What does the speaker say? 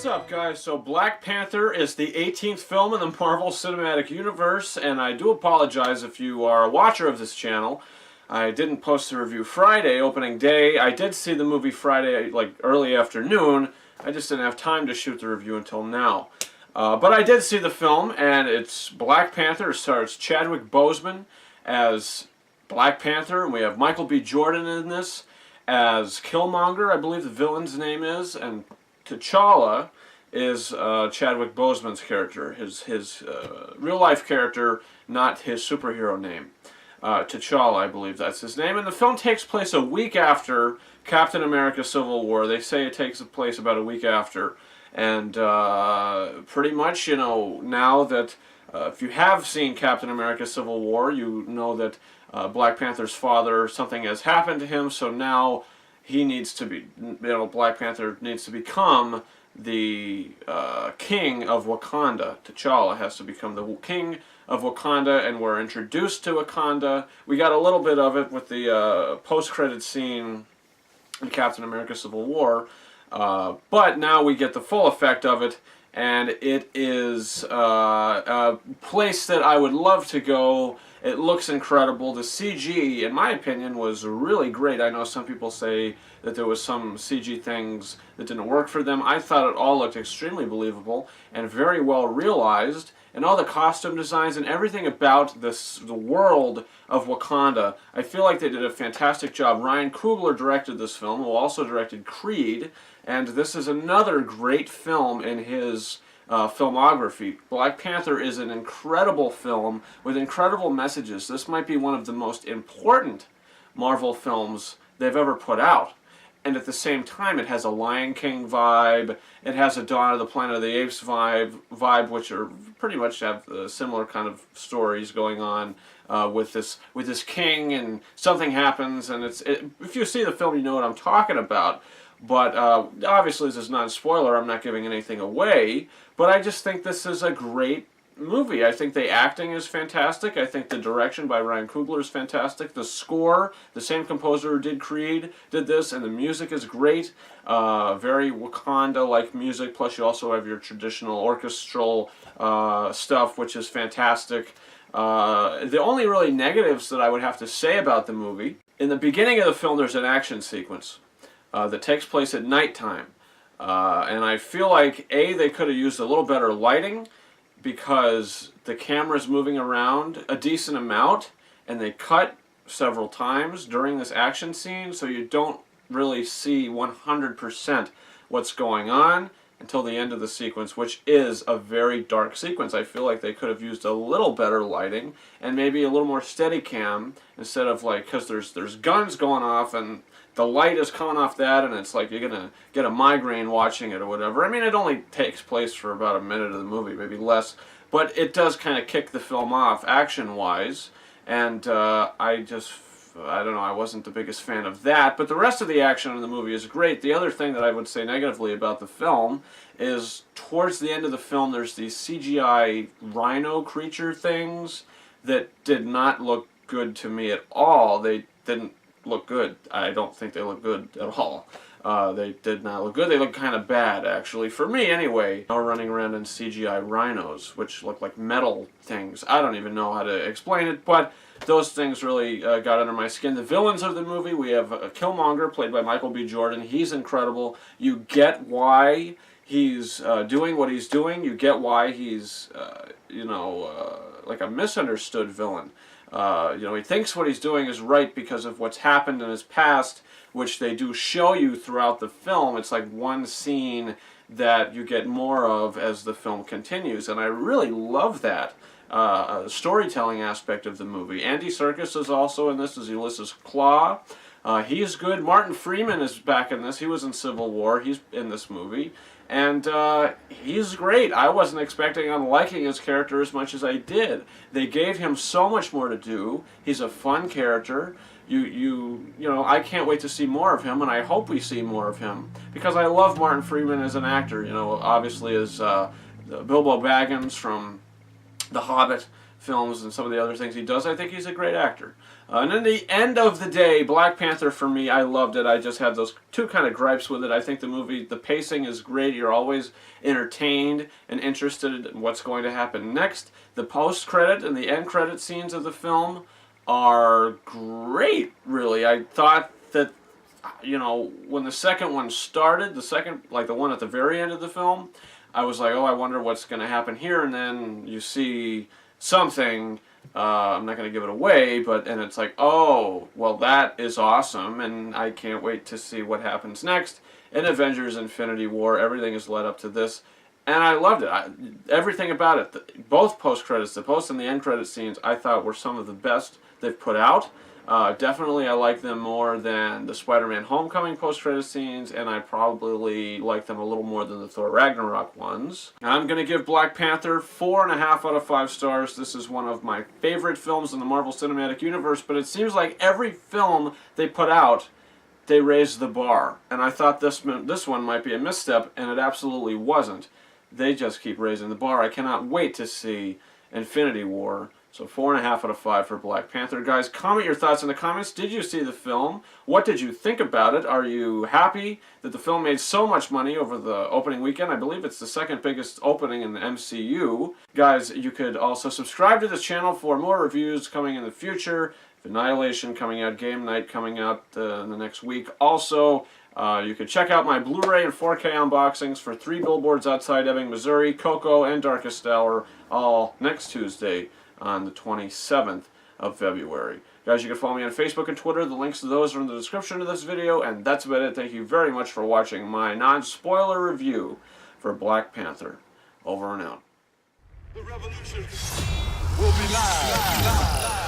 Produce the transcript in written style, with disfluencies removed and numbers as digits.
What's up, guys? So Black Panther is the 18th film in the Marvel Cinematic Universe, and I do apologize if you are a watcher of this channel. I didn't post the review Friday, opening day. I did see the movie Friday, like early afternoon. I just didn't have time to shoot the review until now. But I did see the film, and it's Black Panther. It stars Chadwick Boseman as Black Panther, and we have Michael B. Jordan in this as Killmonger, I believe the villain's name is, and T'Challa is Chadwick Boseman's character, his real-life character, not his superhero name. T'Challa, I believe that's his name. And the film takes place a week after Captain America Civil War. They say it takes place about a week after. And pretty much, you know, now that if you have seen Captain America Civil War, you know that Black Panther's father, something has happened to him, so now he needs to be, you know, Black Panther needs to become the king of Wakanda. T'Challa has to become the king of Wakanda, and we're introduced to Wakanda. We got a little bit of it with the post-credit scene in Captain America Civil War, but now we get the full effect of it, and it is a place that I would love to go. It looks incredible. The CG, in my opinion, was really great. I know some people say that there was some CG things that didn't work for them. I thought it all looked extremely believable and very well realized. And all the costume designs and everything about the world of Wakanda, I feel like they did a fantastic job. Ryan Coogler directed this film, who also directed Creed, and this is another great film in his filmography. Black Panther is an incredible film with incredible messages. This might be one of the most important Marvel films they've ever put out. And at the same time, it has a Lion King vibe, it has a Dawn of the Planet of the Apes vibe, which are pretty much have similar kind of stories going on with this king, and something happens, and if you see the film, you know what I'm talking about. But obviously, this is not a spoiler. I'm not giving anything away. But I just think this is a great movie. I think the acting is fantastic. I think the direction by Ryan Coogler is fantastic. The score, the same composer who did Creed, did this, and the music is great. Very Wakanda-like music. Plus, you also have your traditional orchestral stuff, which is fantastic. The only really negatives that I would have to say about the movie, in the beginning of the film, there's an action sequence that takes place at nighttime. And I feel like, they could have used a little better lighting, because the camera's moving around a decent amount, and they cut several times during this action scene, so you don't really see 100% what's going on until the end of the sequence, which is a very dark sequence. I feel like they could have used a little better lighting and maybe a little more steady cam instead of, like, because there's guns going off and the light is coming off that, and it's like you're gonna get a migraine watching it or whatever. I mean, it only takes place for about a minute of the movie, maybe less, but it does kind of kick the film off action-wise, and I don't know, I wasn't the biggest fan of that, but the rest of the action in the movie is great. The other thing that I would say negatively about the film is towards the end of the film, there's these CGI rhino creature things that did not look good to me at all. They didn't look good. I don't think they look good at all. They did not look good. They look kind of bad, actually. For me, anyway. We're running around in CGI rhinos, which look like metal things. I don't even know how to explain it, but those things really got under my skin. The villains of the movie, we have Killmonger, played by Michael B. Jordan. He's incredible. You get why he's doing what he's doing. You get why he's, like a misunderstood villain. He thinks what he's doing is right because of what's happened in his past, which they do show you throughout the film. It's like one scene that you get more of as the film continues, and I really love that storytelling aspect of the movie. Andy Serkis is also in this as Ulysses Claw. He's good. Martin Freeman is back in this. He was in Civil War. He's in this movie. And he's great. I wasn't expecting on liking his character as much as I did. They gave him so much more to do. He's a fun character. You know, I can't wait to see more of him, and I hope we see more of him, because I love Martin Freeman as an actor. You know, obviously as Bilbo Baggins from The Hobbit, films and some of the other things he does. I think he's a great actor. And in the end of the day, Black Panther, for me, I loved it. I just had those two kind of gripes with it. I think the movie, the pacing is great. You're always entertained and interested in what's going to happen next. The post-credit and the end credit scenes of the film are great, really. I thought that, you know, when the second one started, like the one at the very end of the film, I was like, oh, I wonder what's going to happen here. And then you see something, I'm not going to give it away, and it's like, oh, well, that is awesome, and I can't wait to see what happens next. In Avengers Infinity War, everything is led up to this, and I loved it. Everything about it, both post-credits, the post and the end credit scenes, I thought were some of the best they've put out. Definitely I like them more than the Spider-Man Homecoming post-credit scenes, and I probably like them a little more than the Thor Ragnarok ones. I'm going to give Black Panther 4.5 out of 5 stars. This is one of my favorite films in the Marvel Cinematic Universe, but it seems like every film they put out, they raised the bar. And I thought this one might be a misstep, and it absolutely wasn't. They just keep raising the bar. I cannot wait to see Infinity War. So 4.5 out of 5 for Black Panther. Guys, comment your thoughts in the comments. Did you see the film? What did you think about it? Are you happy that the film made so much money over the opening weekend? I believe it's the second biggest opening in the MCU. Guys, you could also subscribe to this channel for more reviews coming in the future. Annihilation coming out, Game Night coming out in the next week. Also, you could check out my Blu-ray and 4K unboxings for 3 Billboards Outside Ebbing, Missouri, Coco, and Darkest Hour, all next Tuesday on the 27th of February. Guys, you can follow me on Facebook and Twitter. The links to those are in the description of this video, and that's about it. Thank you very much for watching my non-spoiler review for Black Panther. Over and out. The revolution will be live.